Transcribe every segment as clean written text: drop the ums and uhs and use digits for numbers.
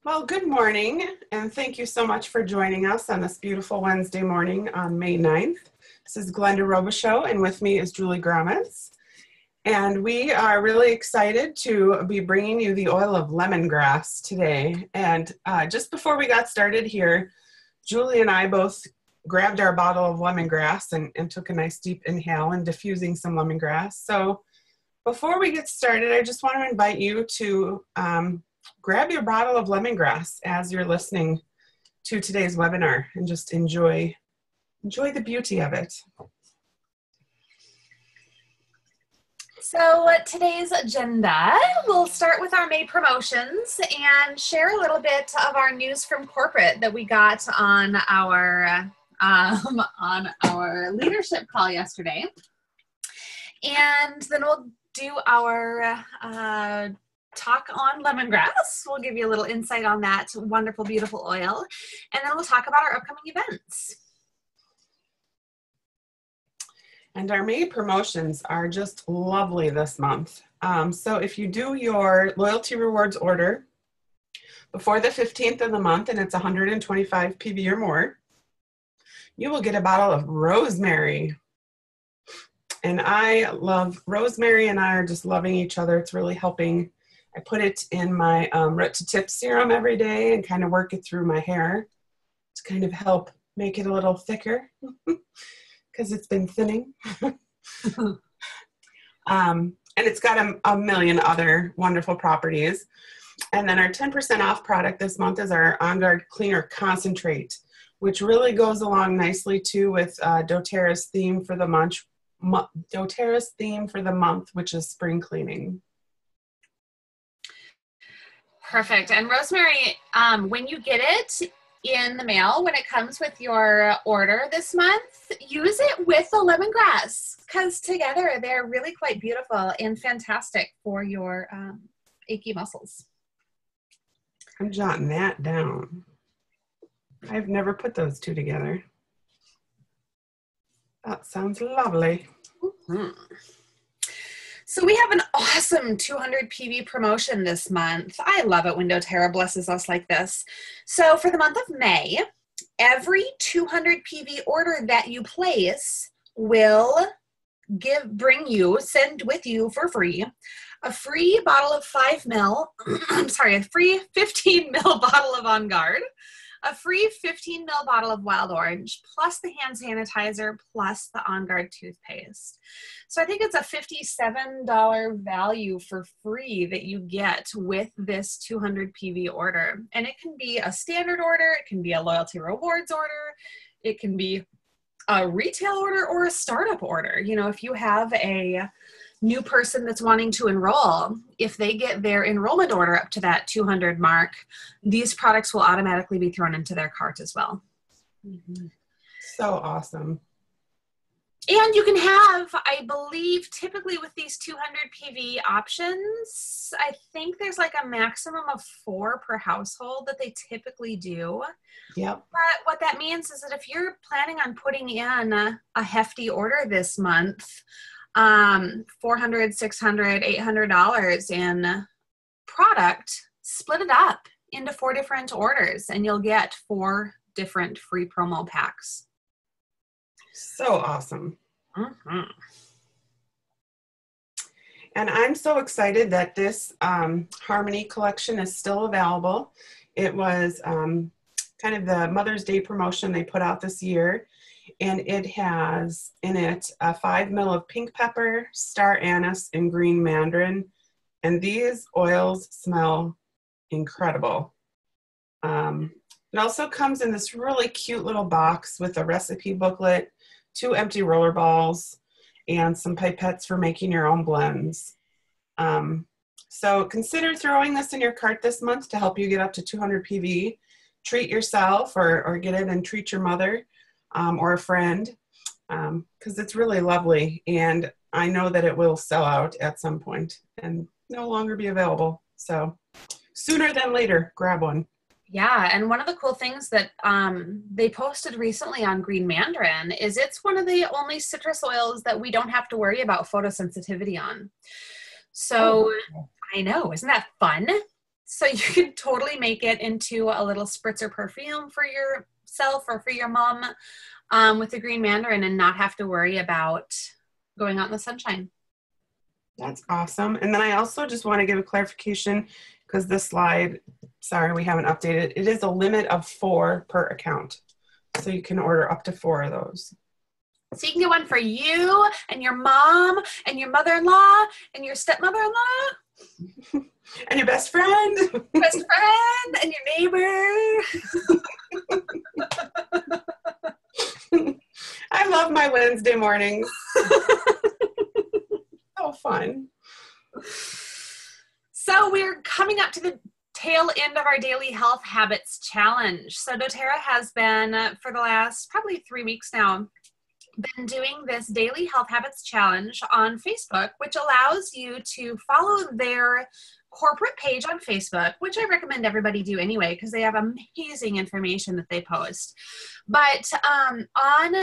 Well, good morning, and thank you so much for joining us on this beautiful Wednesday morning on May 9th. This is Glenda Robichaux, and with me is Julie Gromitz. And we are really excited to be bringing you the oil of lemongrass today. And just before we got started here, Julie and I both grabbed our bottle of lemongrass and took a nice deep inhale and diffusing some lemongrass. So before we get started, I just want to invite you to grab your bottle of lemongrass as you're listening to today's webinar and just enjoy the beauty of it. So today's agenda, we'll start with our May promotions and share a little bit of our news from corporate that we got on our leadership call yesterday. And then we'll do our talk on lemongrass. We'll give you a little insight on that wonderful, beautiful oil. And then we'll talk about our upcoming events. And our May promotions are just lovely this month. So if you do your loyalty rewards order before the 15th of the month, and it's 125 PV or more, you will get a bottle of rosemary. And I love rosemary, and I are just loving each other. It's really helping. I put it in my root to tip serum every day and kind of work it through my hair to kind of help make it a little thicker because it's been thinning. And it's got a million other wonderful properties. And then our 10% off product this month is our On Guard Cleaner Concentrate, which really goes along nicely too with doTERRA's theme for the month, which is spring cleaning. Perfect. And rosemary, when you get it in the mail, when it comes with your order this month, use it with the lemongrass because together they're really quite beautiful and fantastic for your achy muscles. I'm jotting that down. I've never put those two together. That sounds lovely. Mm-hmm. So we have an awesome 200 PV promotion this month. I love it when doTERRA blesses us like this. So for the month of May, every 200 PV order that you place will send with you for free, a free bottle of 5 ml, a free 15 ml bottle of On Guard, a free 15 ml bottle of Wild Orange, plus the hand sanitizer, plus the On Guard toothpaste. So I think it's a $57 value for free that you get with this 200 PV order. And it can be a standard order, it can be a loyalty rewards order, it can be a retail order or a startup order. You know, if you have a new person that's wanting to enroll, if they get their enrollment order up to that 200 mark, these products will automatically be thrown into their cart as well. Mm-hmm. So awesome. And you can have, I believe, typically with these 200 PV options, I think there's like a maximum of 4 per household that they typically do. Yep. But what that means is that if you're planning on putting in a hefty order this month, $400, $600, $800 in product, split it up into 4 different orders and you'll get 4 different free promo packs. So awesome. Mm-hmm. And I'm so excited that this Harmony collection is still available. It was kind of the Mother's Day promotion they put out this year. And it has in it a 5 ml of pink pepper, star anise, and green mandarin. And these oils smell incredible. It also comes in this really cute little box with a recipe booklet, 2 empty roller balls, and some pipettes for making your own blends. So consider throwing this in your cart this month to help you get up to 200 PV. Treat yourself or get it and treat your mother. Or a friend, because it's really lovely, and I know that it will sell out at some point and no longer be available. So sooner than later, grab one. Yeah, and one of the cool things that they posted recently on green mandarin is it's one of the only citrus oils that we don't have to worry about photosensitivity on. So I know, isn't that fun? So you can totally make it into a little spritzer perfume for yourself or for your mom with the green mandarin and not have to worry about going out in the sunshine. That's awesome. And then I also just want to give a clarification because this slide, sorry, we haven't updated. It is a limit of 4 per account. So you can order up to 4 of those. So you can get one for you and your mom and your mother-in-law and your stepmother-in-law. And your best friend. Best friend and your neighbor. I love my Wednesday mornings. So fun. So we're coming up to the tail end of our daily health habits challenge. So doTERRA has been, for the last probably 3 weeks now, been doing this daily health habits challenge on Facebook, which allows you to follow their corporate page on Facebook, which I recommend everybody do anyway, because they have amazing information that they post. But on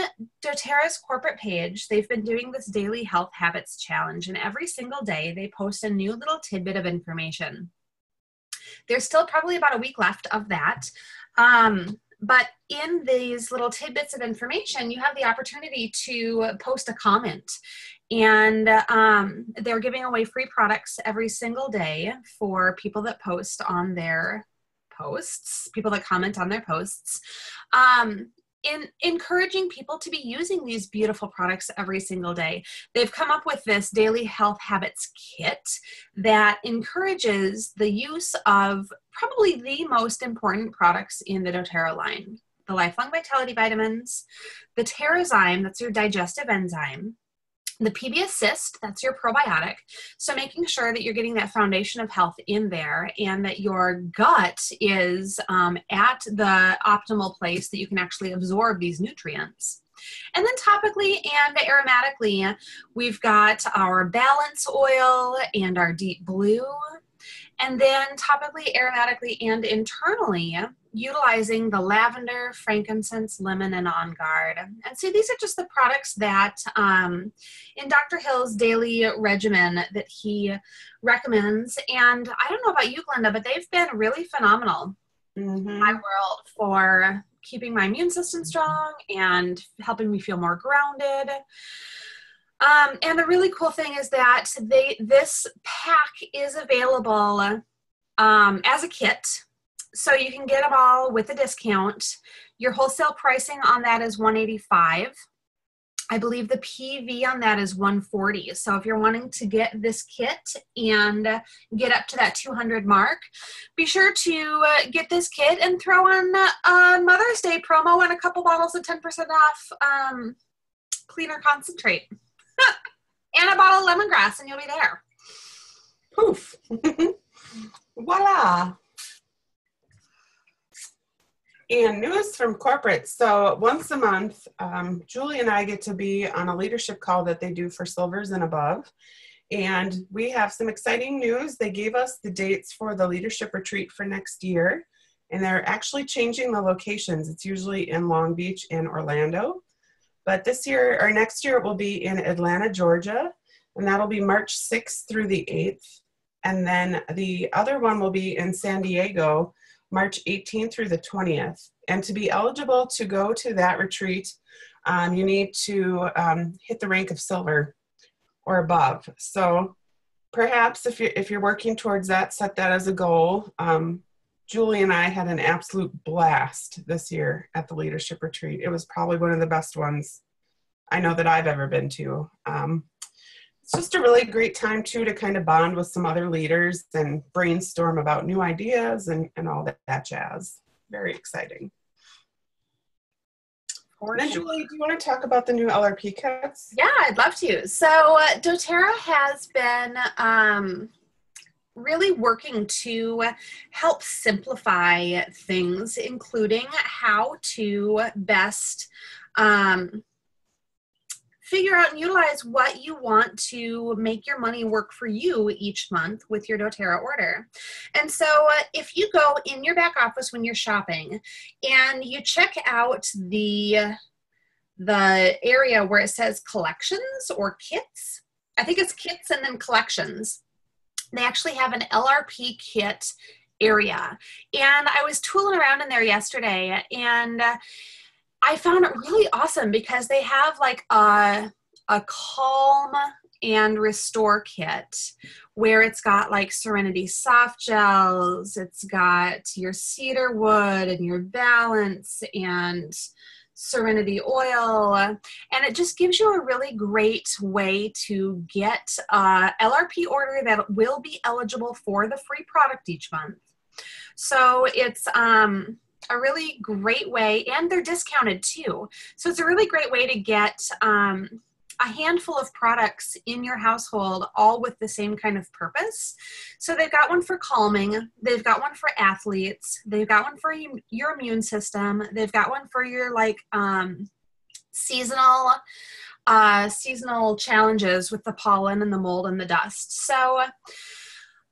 doTERRA's corporate page, they've been doing this daily health habits challenge, and every single day they post a new little tidbit of information. There's still probably about a week left of that. But in these little tidbits of information, you have the opportunity to post a comment. And they're giving away free products every single day for people that post on their posts, people that comment on their posts, in encouraging people to be using these beautiful products every single day. They've come up with this daily health habits kit that encourages the use of probably the most important products in the doTERRA line: the Lifelong Vitality Vitamins, the Terrazyme, that's your digestive enzyme, the PB Assist, that's your probiotic. So making sure that you're getting that foundation of health in there and that your gut is at the optimal place that you can actually absorb these nutrients. And then topically and aromatically, we've got our Balance Oil and our Deep Blue. And then topically, aromatically, and internally, utilizing the lavender, frankincense, lemon, and On Guard. And so these are just the products that in Dr. Hill's daily regimen that he recommends. And I don't know about you, Glenda, but they've been really phenomenal in my world for keeping my immune system strong and helping me feel more grounded. And the really cool thing is that this pack is available as a kit. So you can get them all with a discount. Your wholesale pricing on that is $185. I believe the PV on that is $140. So if you're wanting to get this kit and get up to that $200 mark, be sure to get this kit and throw on a Mother's Day promo and a couple bottles of 10% off cleaner concentrate. And a bottle of lemongrass, and you'll be there. Poof. Voila. And news from corporate. So once a month, Julie and I get to be on a leadership call that they do for silvers and above. And we have some exciting news. They gave us the dates for the leadership retreat for next year. And they're actually changing the locations. It's usually in Long Beach and Orlando. But this year, or next year, it will be in Atlanta, Georgia, and that'll be March 6th through the 8th. And then the other one will be in San Diego, March 18th through the 20th. And to be eligible to go to that retreat, you need to hit the rank of silver or above. So perhaps if you're working towards that, set that as a goal. Julie and I had an absolute blast this year at the leadership retreat. It was probably one of the best ones I know that I've ever been to. It's just a really great time too to kind of bond with some other leaders and brainstorm about new ideas and all that jazz. Very exciting. And then Julie, do you want to talk about the new LRP kits? Yeah, I'd love to. So doTERRA has been really working to help simplify things, including how to best figure out and utilize what you want to make your money work for you each month with your doTERRA order. And so if you go in your back office when you're shopping and you check out the area where it says collections or kits, I think it's kits and then collections. They actually have an LRP kit area. And I was tooling around in there yesterday, and I found it really awesome because they have like a calm and restore kit where it's got like Serenity soft gels, it's got your cedar wood and your balance and Serenity oil, and it just gives you a really great way to get a LRP order that will be eligible for the free product each month. So it's a really great way, and they're discounted too. So it's a really great way to get a handful of products in your household, all with the same kind of purpose. So they've got one for calming, they've got one for athletes, they've got one for your immune system, they've got one for your like seasonal challenges with the pollen and the mold and the dust. So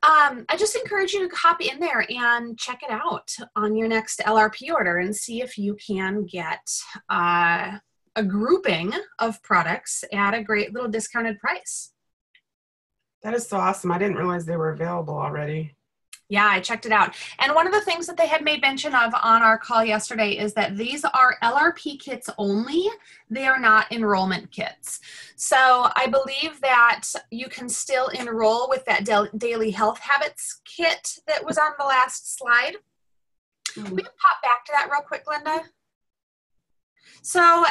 I just encourage you to hop in there and check it out on your next LRP order and see if you can get a grouping of products at a great little discounted price. That is so awesome. I didn't realize they were available already. Yeah, I checked it out. And one of the things that they had made mention of on our call yesterday is that these are LRP kits only. They are not enrollment kits. So I believe that you can still enroll with that daily health habits kit that was on the last slide. We can pop back to that real quick, Linda. So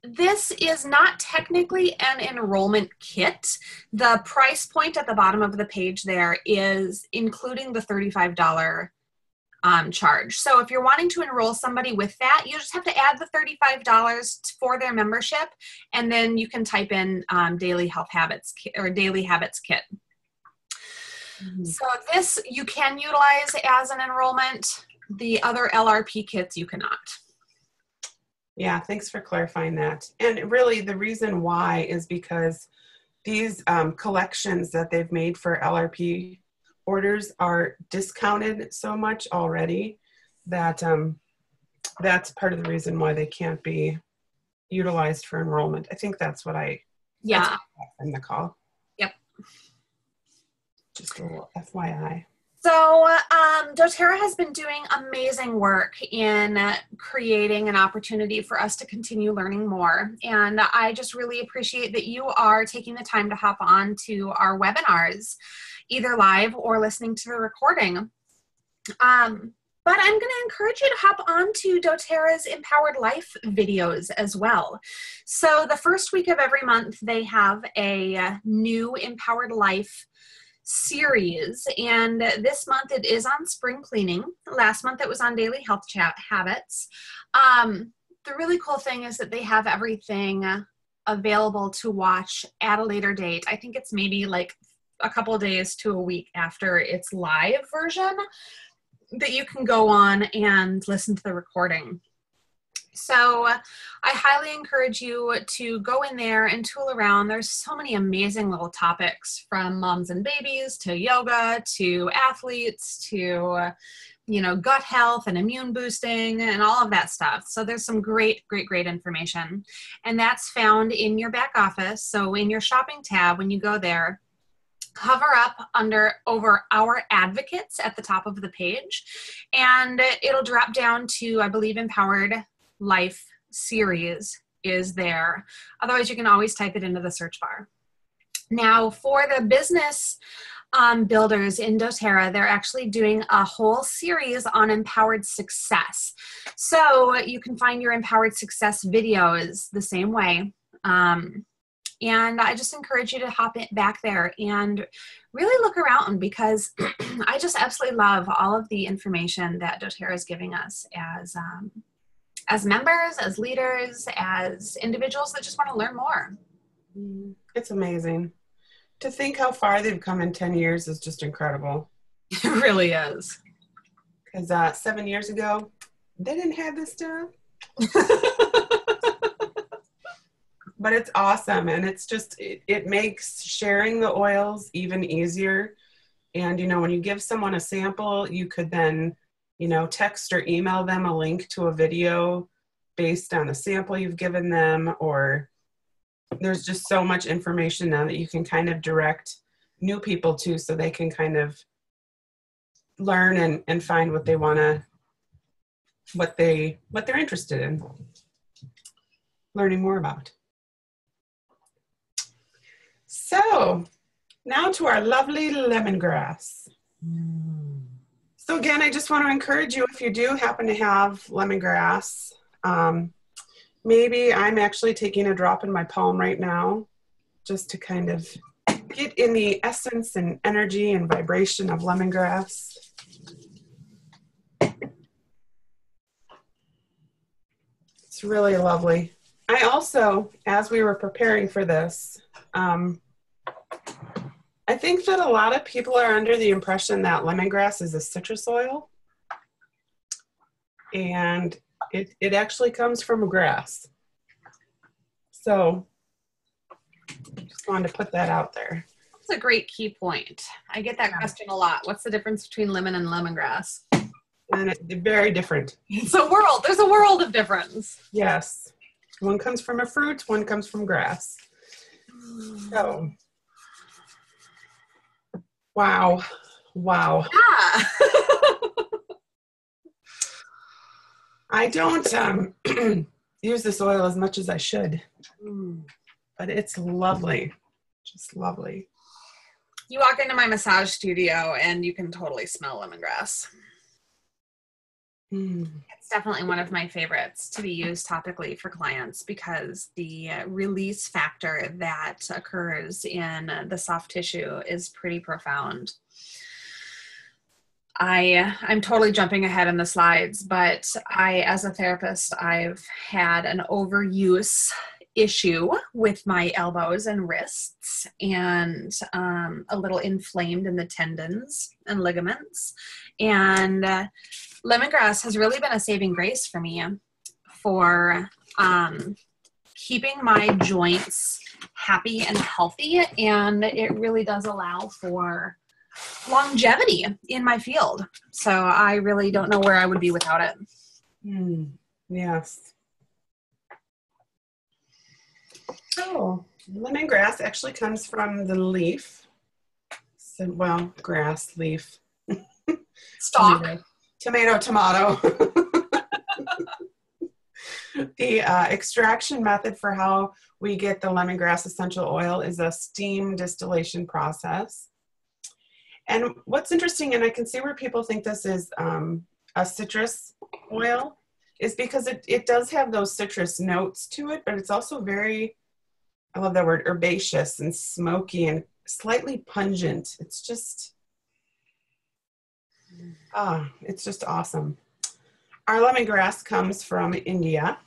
this is not technically an enrollment kit. The price point at the bottom of the page there is including the $35 charge. So if you're wanting to enroll somebody with that, you just have to add the $35 for their membership, and then you can type in daily health habits or daily habits kit. So this you can utilize as an enrollment. The other LRP kits you cannot. Yeah, thanks for clarifying that. And really the reason why is because these collections that they've made for LRP orders are discounted so much already that that's part of the reason why they can't be utilized for enrollment. I think that's what I got from the call. Yep. Just a little FYI. So doTERRA has been doing amazing work in creating an opportunity for us to continue learning more. And I just really appreciate that you are taking the time to hop on to our webinars, either live or listening to the recording. But I'm going to encourage you to hop on to doTERRA's Empowered Life videos as well. So the first week of every month, they have a new Empowered Life series, and this month it is on spring cleaning. Last month it was on daily health habits. The really cool thing is that they have everything available to watch at a later date. I think it's maybe like a couple of days to a week after its live version that you can go on and listen to the recording. So I highly encourage you to go in there and tool around. There's so many amazing little topics, from moms and babies to yoga to athletes to, you know, gut health and immune boosting and all of that stuff. So there's some great information. And that's found in your back office. So in your shopping tab, when you go there, hover up over our advocates at the top of the page, and it'll drop down to, I believe, Empowered Life series is there. Otherwise, you can always type it into the search bar. Now, for the business builders in doTERRA, they're actually doing a whole series on empowered success. So you can find your empowered success videos the same way. And I just encourage you to hop back there and really look around, because I just absolutely love all of the information that doTERRA is giving us as members, as leaders, as individuals that just want to learn more. It's amazing. To think how far they've come in 10 years is just incredible. It really is. Because 7 years ago, they didn't have this stuff. But it's awesome. And it's just, it makes sharing the oils even easier. And, you know, when you give someone a sample, you could then, you know, text or email them a link to a video based on the sample you've given them, or there's just so much information now that you can kind of direct new people to, so they can kind of learn and find what they want to, what they're interested in learning more about. So now to our lovely lemongrass. So again, I just want to encourage you, if you do happen to have lemongrass, maybe I'm actually taking a drop in my palm right now just to kind of get in the essence and energy and vibration of lemongrass. It's really lovely. I also, as we were preparing for this, I think that a lot of people are under the impression that lemongrass is a citrus oil, and it actually comes from grass. So just wanted to put that out there. That's a great key point. I get that question a lot. What's the difference between lemon and lemongrass? And it's very different. It's a world. There's a world of difference. Yes. One comes from a fruit, one comes from grass. So, wow. Wow. Yeah. I don't use this oil as much as I should, but it's lovely. Just lovely. You walk into my massage studio and you can totally smell lemongrass. It's definitely one of my favorites to be used topically for clients because the release factor that occurs in the soft tissue is pretty profound. I'm totally jumping ahead in the slides, but as a therapist, I've had an overuse issue with my elbows and wrists and a little inflamed in the tendons and ligaments. And lemongrass has really been a saving grace for me for keeping my joints happy and healthy. And it really does allow for longevity in my field. So I really don't know where I would be without it. Yes. So lemongrass actually comes from the leaf. So, well, grass leaf. Stalk. Tomato. The extraction method for how we get the lemongrass essential oil is a steam distillation process. And what's interesting, and I can see where people think this is a citrus oil, is because it does have those citrus notes to it, but it's also very, I love that word, herbaceous and smoky and slightly pungent. It's just, it's just awesome. Our lemongrass comes from India.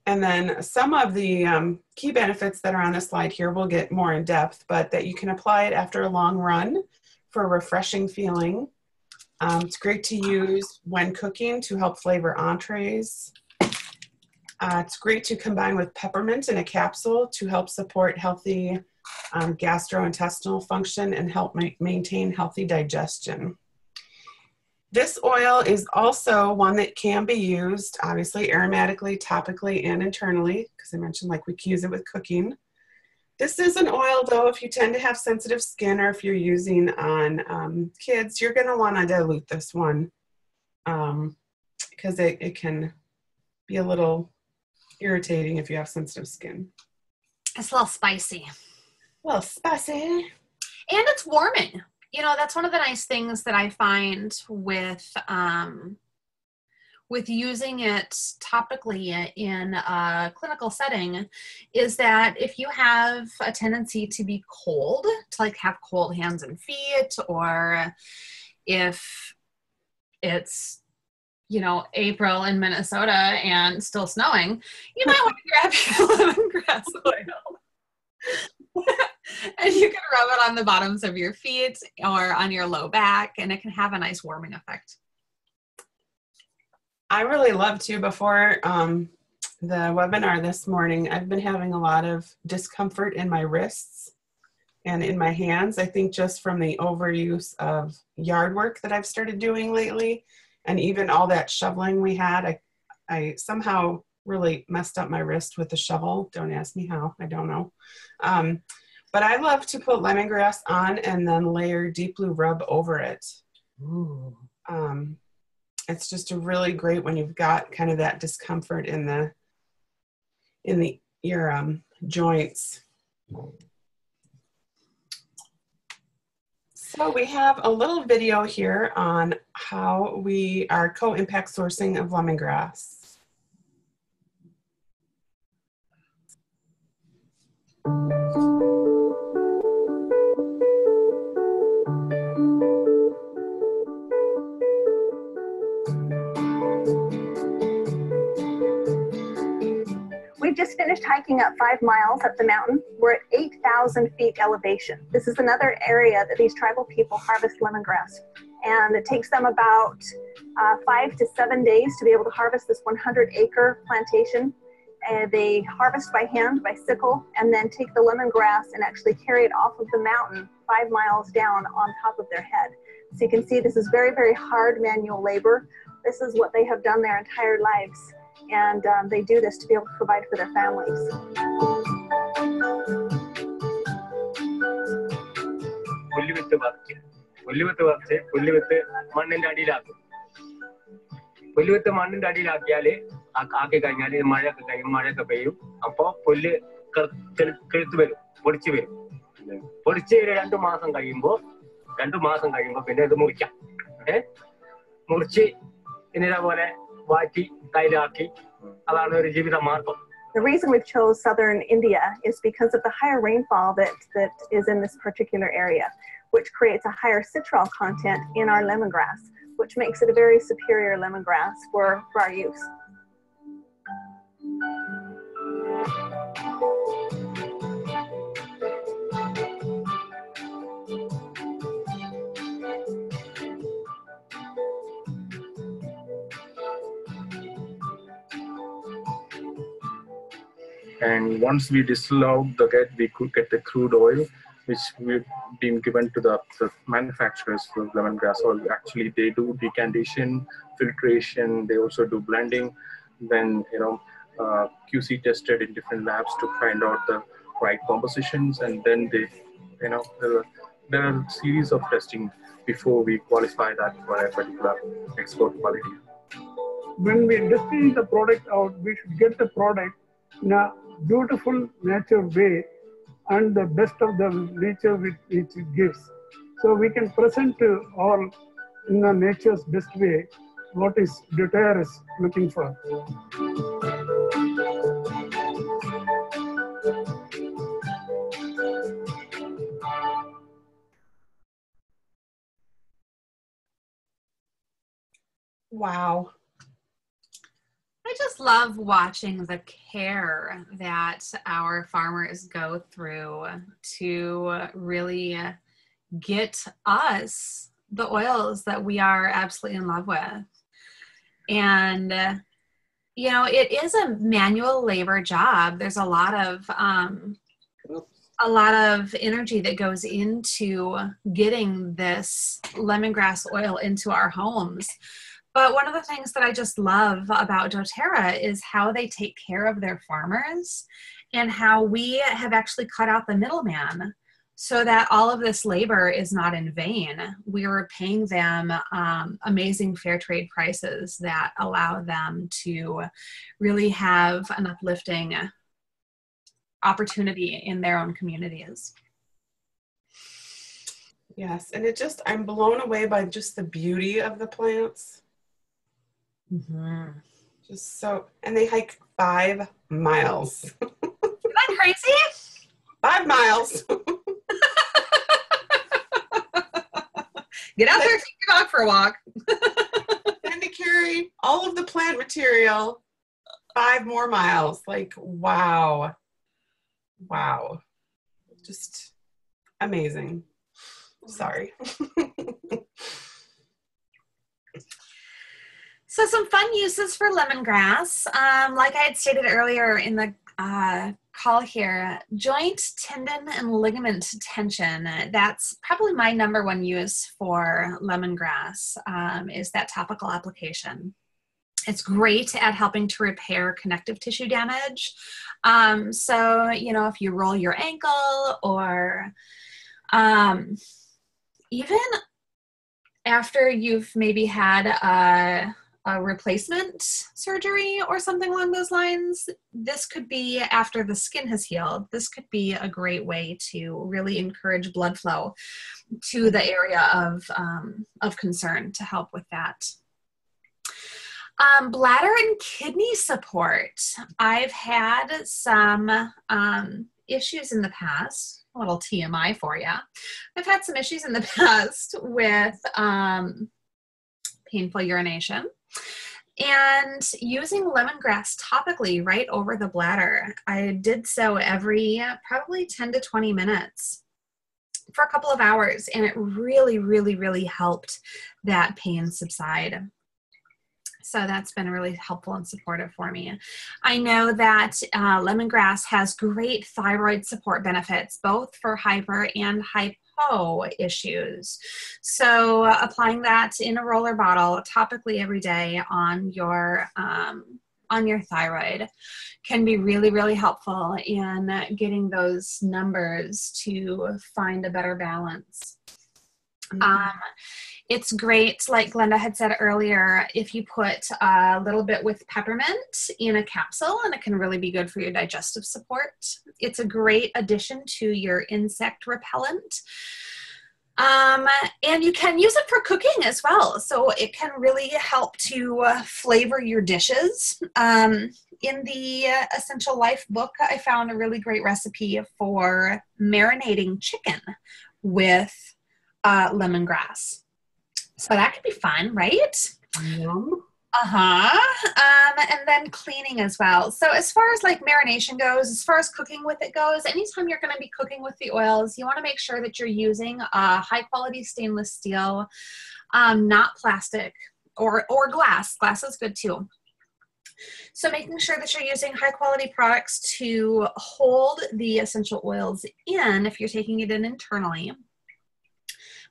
And then some of the key benefits that are on the slide here, we'll get more in depth, but that you can apply it after a long run for a refreshing feeling. It's great to use when cooking to help flavor entrees. It's great to combine with peppermint in a capsule to help support healthy gastrointestinal function and help maintain healthy digestion. This oil is also one that can be used, obviously, aromatically, topically, and internally, because I mentioned like we can use it with cooking. This is an oil, though, if you tend to have sensitive skin or if you're using on kids, you're going to want to dilute this one because it can be a little irritating if you have sensitive skin. It's a little spicy. A little spicy. And it's warming. You know, that's one of the nice things that I find with using it topically in a clinical setting is that if you have a tendency to be cold, to like have cold hands and feet, or if it's, you know, April in Minnesota and still snowing, you might want to grab your lemongrass oil. And you can rub it on the bottoms of your feet or on your low back, and it can have a nice warming effect. I really love to, before the webinar this morning, I've been having a lot of discomfort in my wrists and in my hands. I think just from the overuse of yard work that I've started doing lately, and even all that shoveling we had, I somehow really messed up my wrist with the shovel. Don't ask me how, I don't know. But I love to put lemongrass on and then layer Deep Blue Rub over it. Ooh. It's just a really great when you've got kind of that discomfort in your joints. So we have a little video here on how we are co-impact sourcing of lemongrass. We've just finished hiking up 5 miles up the mountain. We're at 8,000 feet elevation. This is another area that these tribal people harvest lemongrass. And it takes them about 5 to 7 days to be able to harvest this 100-acre plantation. They harvest by hand, by sickle, and then take the lemongrass and actually carry it off of the mountain 5 miles down on top of their head. So you can see this is very, very hard manual labor. This is what they have done their entire lives. And they do this to be able to provide for their families. പുല്ലുവിത്ത് മണ്ണിന്റെ അടിയിലാക്കിയാല് ആക്കി കഴിഞ്ഞാൽ മഴയൊക്കെ പെയ്യും. അപ്പൊ പുല്ല് കിളുത്ത് വരും, പൊടിച്ചു വരും. പൊടിച്ച് 2 മാസം കഴിയുമ്പോ പിന്നെ ഇത് മുറിക്കാം. മുറിച്ച് ഇതേപോലെ വാറ്റി കയ്യിലാക്കി അതാണ് ഒരു ജീവിത മാർഗം. The reason we've chose southern India is because of the higher rainfall that is in this particular area, which creates a higher citral content in our lemongrass, which makes it a very superior lemongrass for our use. And once we distill out we could get the crude oil, which we've been given to the manufacturers for lemongrass oil. Actually, they do decantation, filtration. They also do blending. Then, QC tested in different labs to find out the right compositions, and then they, there are a series of testing before we qualify that for a particular export quality. When we distill the product out, we should get the product in a beautiful nature way and the best of the nature which it gives. So we can present to all in the nature's best way what is Duterte is looking for. Wow. I just love watching the care that our farmers go through to really get us the oils that we are absolutely in love with. And, it is a manual labor job. There's a lot of energy that goes into getting this lemongrass oil into our homes. But one of the things that I just love about doTERRA is how they take care of their farmers and how we have actually cut out the middleman so that all of this labor is not in vain. We are paying them amazing fair trade prices that allow them to really have an uplifting opportunity in their own communities. Yes, and I'm blown away by just the beauty of the plants. Mm-hmm. Just so, and they hike 5 miles. Isn't that crazy? 5 miles. Get out there and take your dog for a walk. And to carry all of the plant material 5 more miles. Like, wow. Wow. Just amazing. Sorry. So some fun uses for lemongrass. Like I had stated earlier in the call here, joint, tendon, and ligament tension. That's probably my number 1 use for lemongrass, is that topical application. It's great at helping to repair connective tissue damage. So, if you roll your ankle or even after you've maybe had a replacement surgery or something along those lines, this could be after the skin has healed. This could be a great way to really encourage blood flow to the area of concern to help with that. Bladder and kidney support. I've had some issues in the past, a little TMI for you. I've had some issues in the past with painful urination. And using lemongrass topically right over the bladder, I did so every probably 10 to 20 minutes for a couple of hours, and it really, really, really helped that pain subside. So that's been really helpful and supportive for me. I know that lemongrass has great thyroid support benefits, both for hyper and hypo issues. So applying that in a roller bottle topically every day on your thyroid can be really, really helpful in getting those numbers to find a better balance. It's great, like Glenda had said earlier, if you put a little bit with peppermint in a capsule, and it can really be good for your digestive support. It's a great addition to your insect repellent. And you can use it for cooking as well. So it can really help to flavor your dishes. In the Essential Life book, I found a really great recipe for marinating chicken with lemongrass. So that could be fun, right? Yum. And then cleaning as well. So as far as like marination goes, as far as cooking with it goes, anytime you're going to be cooking with the oils, you want to make sure that you're using high quality stainless steel, not plastic or glass. Glass is good too. So making sure that you're using high quality products to hold the essential oils in if you're taking it in internally.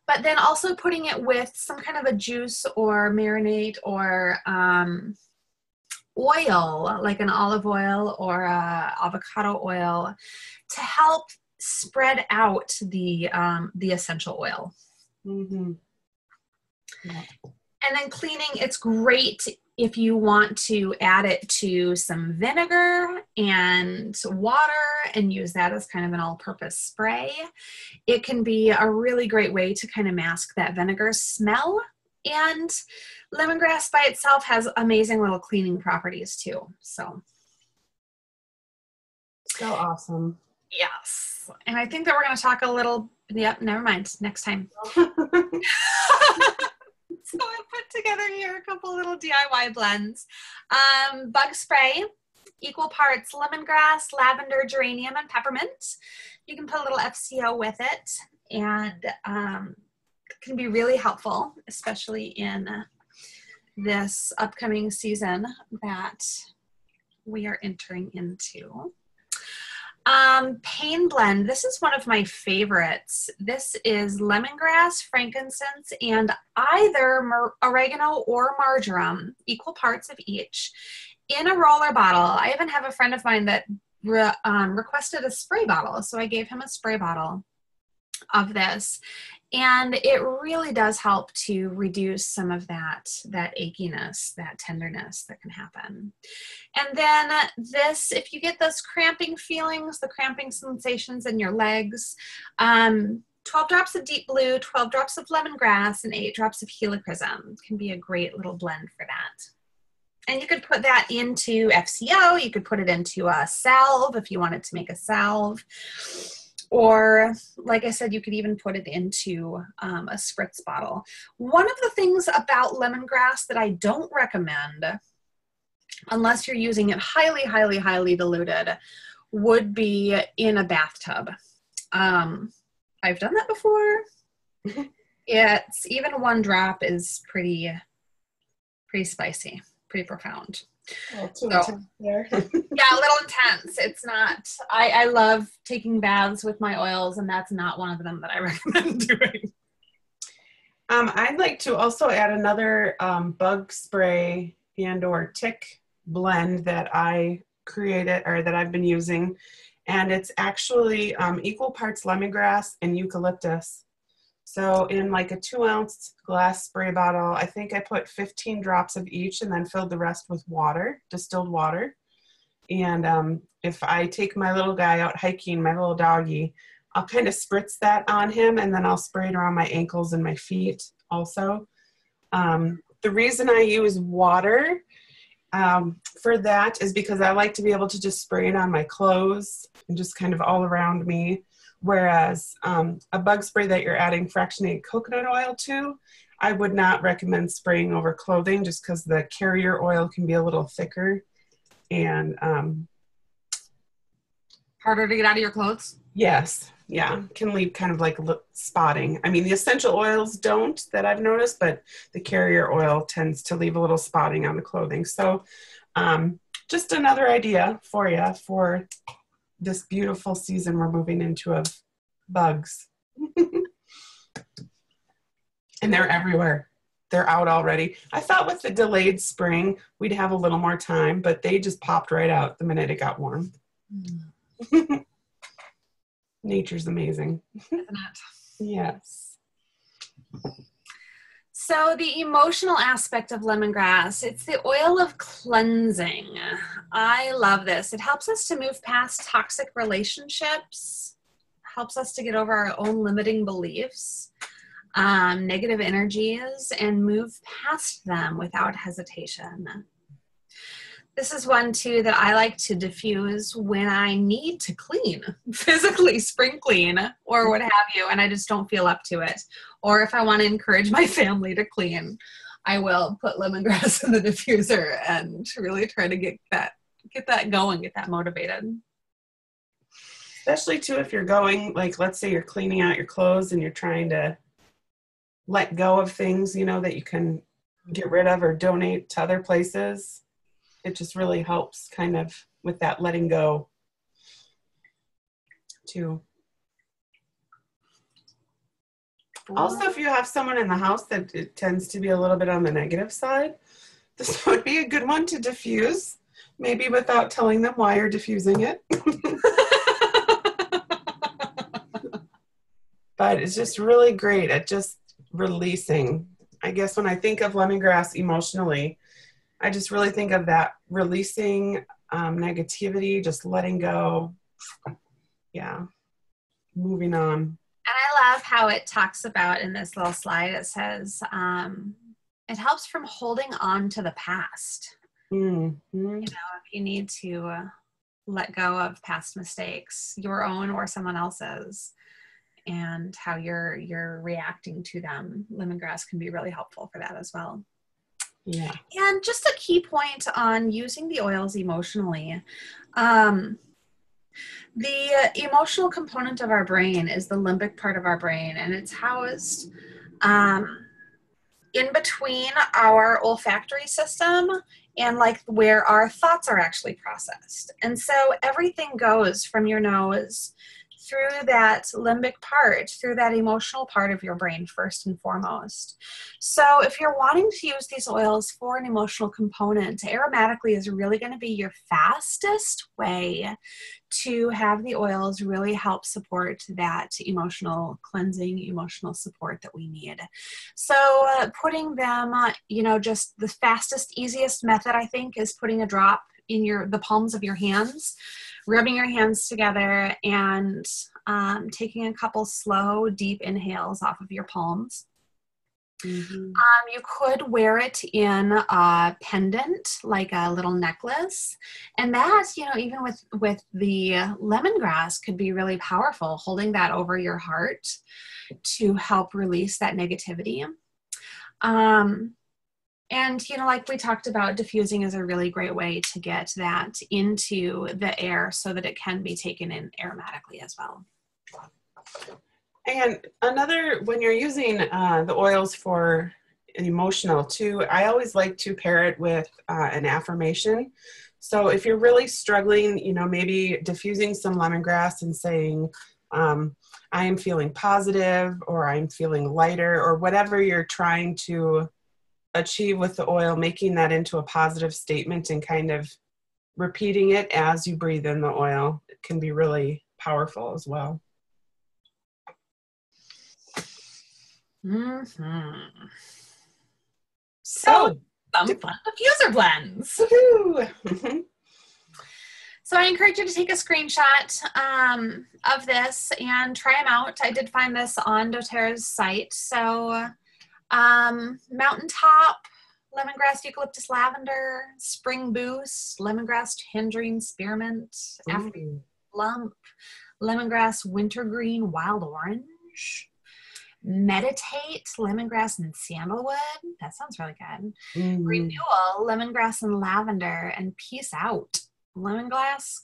But then also putting it with some kind of a juice or marinade or oil, like an olive oil or avocado oil, to help spread out the essential oil. Mm-hmm. Yeah. And then cleaning, it's great if you want to add it to some vinegar and water and use that as kind of an all-purpose spray. It can be a really great way to kind of mask that vinegar smell. And lemongrass by itself has amazing little cleaning properties too. So Awesome. yes. And I think that we're going to talk a little, yep, never mind, next time. So I put together here a couple little DIY blends. Bug spray, equal parts lemongrass, lavender, geranium, and peppermint. You can put a little FCO with it, and it can be really helpful, especially in this upcoming season that we are entering into. Pain blend. This is one of my favorites. This is lemongrass, frankincense, and either oregano or marjoram, equal parts of each, in a roller bottle. I even have a friend of mine that requested a spray bottle, so I gave him a spray bottle of this. And it really does help to reduce some of that achiness, that tenderness that can happen. And then this, if you get those cramping feelings, the cramping sensations in your legs, 12 drops of deep blue, 12 drops of lemongrass, and 8 drops of helichrysum can be a great little blend for that. And you could put that into FCO. You could put it into a salve if you wanted to make a salve. Or, like I said, you could even put it into a spritz bottle. One of the things about lemongrass that I don't recommend, unless you're using it highly, highly, highly diluted, would be in a bathtub. I've done that before. It's even 1 drop is pretty spicy, pretty profound. Too intense there. Yeah, a little intense. It's not, I love taking baths with my oils, and that's not one of them that I recommend doing. I'd like to also add another bug spray and or tick blend that I created or that I've been using. And it's actually equal parts lemongrass and eucalyptus. So in like a 2-ounce glass spray bottle, I think I put 15 drops of each and then filled the rest with water, distilled water. And if I take my little guy out hiking, my little doggy, I'll kind of spritz that on him, and then I'll spray it around my ankles and my feet also. The reason I use water for that is because I like to be able to just spray it on my clothes and just kind of all around me. Whereas a bug spray that you're adding fractionated coconut oil to, I would not recommend spraying over clothing just because the carrier oil can be a little thicker and harder to get out of your clothes. Yes, yeah, can leave kind of like spotting. I mean, the essential oils don't, that I've noticed, but the carrier oil tends to leave a little spotting on the clothing. So just another idea for you for this beautiful season we're moving into of bugs. And they're everywhere. They're out already. I thought with the delayed spring, we'd have a little more time, but they just popped right out the minute it got warm. Nature's amazing. Isn't it? Yes. So the emotional aspect of lemongrass, it's the oil of cleansing. I love this. It helps us to move past toxic relationships, helps us to get over our own limiting beliefs, negative energies, and move past them without hesitation. This is one too that I like to diffuse when I need to clean, physically spring clean or what have you, and I just don't feel up to it. Or if I want to encourage my family to clean, I will put lemongrass in the diffuser and really try to get that going, get that motivated. Especially too if you're going, like let's say you're cleaning out your clothes and you're trying to let go of things, you know, that you can get rid of or donate to other places. It just really helps kind of with that letting go too. Also, if you have someone in the house that it tends to be a little bit on the negative side, this would be a good one to diffuse, maybe without telling them why you're diffusing it. But it's just really great at just releasing. I guess when I think of lemongrass emotionally, I just really think of that releasing negativity, just letting go. Yeah, moving on. And I love how it talks about in this little slide, it says, it helps from holding on to the past. Mm-hmm. You know, if you need to let go of past mistakes, your own or someone else's, and how you're reacting to them, lemongrass can be really helpful for that as well. Yeah. And just a key point on using the oils emotionally. The emotional component of our brain is the limbic part of our brain, and it's housed in between our olfactory system and like where our thoughts are actually processed. And so everything goes from your nose through that limbic part, through that emotional part of your brain first and foremost. So if you're wanting to use these oils for an emotional component, aromatically is really going to be your fastest way to have the oils really help support that emotional cleansing, emotional support that we need. So putting them, you know, just the fastest, easiest method, I think, is putting a drop in the palms of your hands, rubbing your hands together, and taking a couple slow, deep inhales off of your palms. Mm-hmm. You could wear it in a pendant, like a little necklace. And that, you know, even with the lemongrass could be really powerful, holding that over your heart to help release that negativity. And, you know, like we talked about, diffusing is a really great way to get that into the air so that it can be taken in aromatically as well. And another, when you're using the oils for an emotional too, I always like to pair it with an affirmation. So if you're really struggling, you know, maybe diffusing some lemongrass and saying, I am feeling positive, or I'm feeling lighter, or whatever you're trying to achieve with the oil, making that into a positive statement and kind of repeating it as you breathe in the oil, it can be really powerful as well. Mm-hmm. So, some fun diffuser blends. woohoo! So I encourage you to take a screenshot of this and try them out. I did find this on doTERRA's site. So Mountaintop, Lemongrass, Eucalyptus, Lavender, Spring Boost, Lemongrass, Tangerine, Spearmint, African Lump, Lemongrass, Wintergreen, Wild Orange, Meditate, Lemongrass, and Sandalwood. That sounds really good. Renewal, Lemongrass and Lavender, and Peace Out, Lemongrass,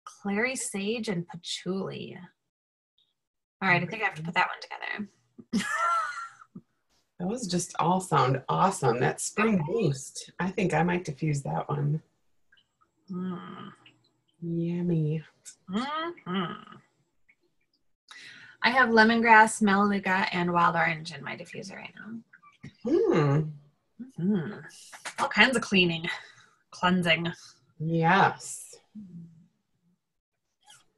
Clary Sage, and Patchouli. All right, I think I have to put that one together. Those just all sound awesome. That Spring Boost. I think I might diffuse that one. Yummy. I have lemongrass, melaleuca, and wild orange in my diffuser right now. All kinds of cleansing. Yes.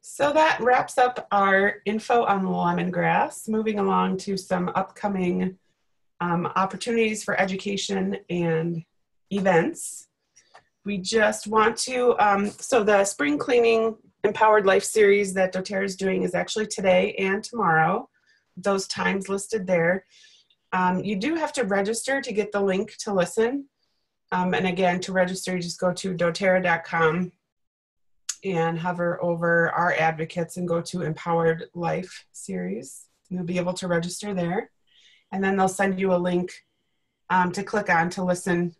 So that wraps up our info on lemongrass. Moving along to some upcoming opportunities for education and events. We just want to, so the Spring Cleaning Empowered Life series that doTERRA is doing is actually today and tomorrow. Those times listed there. You do have to register to get the link to listen. And again, to register, you just go to doTERRA.com and hover over our advocates and go to Empowered Life series. You'll be able to register there. And then they'll send you a link to click on to listen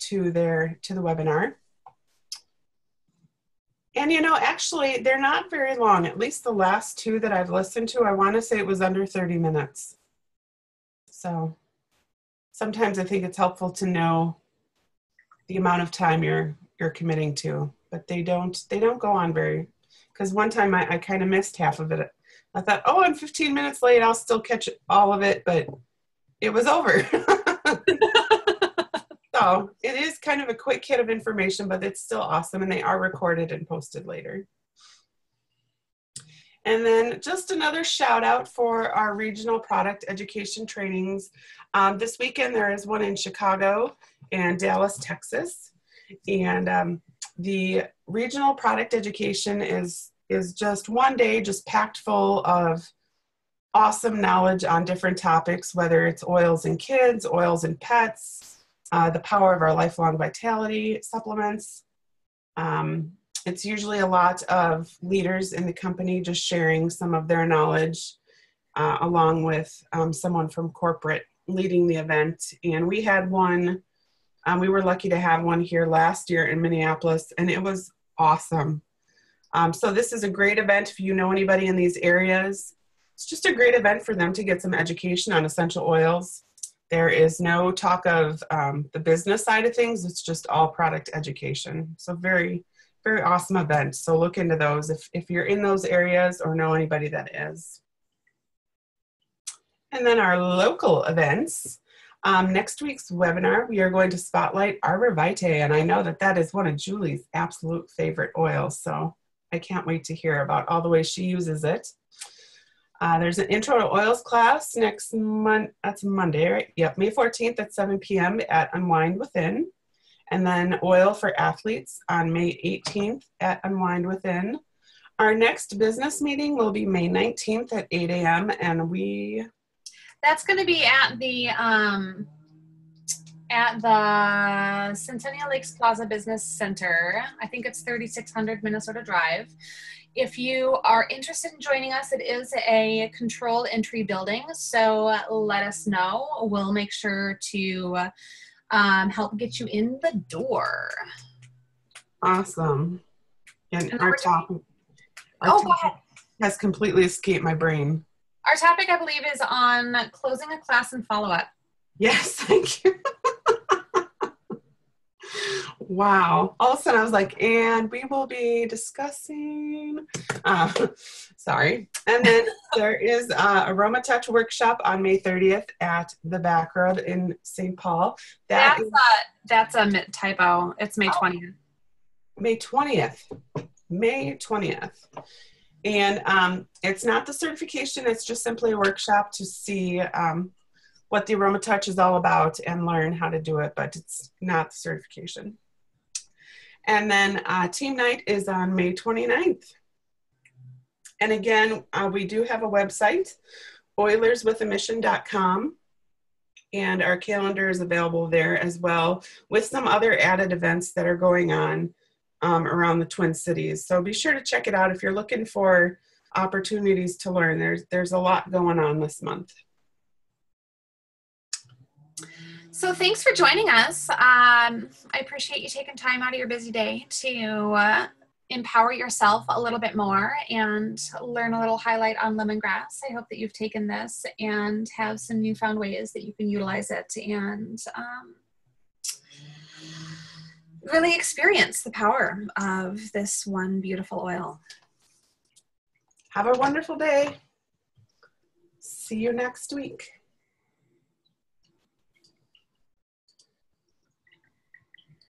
to the webinar. And you know, actually, they're not very long. At least the last two that I've listened to, I want to say it was under 30 minutes. So sometimes I think it's helpful to know the amount of time you're committing to, but they don't go on very, because one time I kind of missed half of it. I thought, oh, I'm 15 minutes late, I'll still catch all of it, but it was over. So it is kind of a quick hit of information, but it's still awesome, and they are recorded and posted later. And then just another shout out for our regional product education trainings. This weekend there is one in Chicago and Dallas, Texas. And the regional product education is just one day, just packed full of awesome knowledge on different topics, whether it's oils in kids, oils in pets, the power of our lifelong vitality supplements. It's usually a lot of leaders in the company just sharing some of their knowledge along with someone from corporate leading the event. And we had one, we were lucky to have one here last year in Minneapolis, and it was awesome. So this is a great event if you know anybody in these areas. It's just a great event for them to get some education on essential oils. There is no talk of the business side of things. It's just all product education. So very, very awesome event. So look into those if you're in those areas or know anybody that is. And then our local events. Next week's webinar, we are going to spotlight Arbor Vitae. And I know that that is one of Julie's absolute favorite oils. So I can't wait to hear about all the ways she uses it. There's an intro to oils class next month. That's Monday, right? Yep, May 14th at 7 p.m. at Unwind Within. And then oil for athletes on May 18th at Unwind Within. Our next business meeting will be May 19th at 8 a.m. And that's going to be at the Centennial Lakes Plaza Business Center. I think it's 3600 Minnesota Drive. If you are interested in joining us, it is a controlled entry building, so let us know. We'll make sure to help get you in the door. awesome. And And our topic has completely escaped my brain. Our topic, I believe, is on closing a class and follow-up. Yes, thank you. Wow. All of a sudden I was like, and we will be discussing, sorry. And then there is Aroma Touch workshop on May 30th at the Back Road in St. Paul. That's a typo. It's May 20th. May 20th. May 20th. And it's not the certification. It's just simply a workshop to see what the Aroma Touch is all about and learn how to do it, but it's not the certification. And then team night is on May 29th. And again, we do have a website, oilerswithamission.com, and our calendar is available there as well, with some other added events that are going on around the Twin Cities. So be sure to check it out if you're looking for opportunities to learn. There's a lot going on this month. So thanks for joining us. I appreciate you taking time out of your busy day to empower yourself a little bit more and learn a little highlight on lemongrass. I hope that you've taken this and have some newfound ways that you can utilize it and really experience the power of this one beautiful oil. Have a wonderful day. See you next week.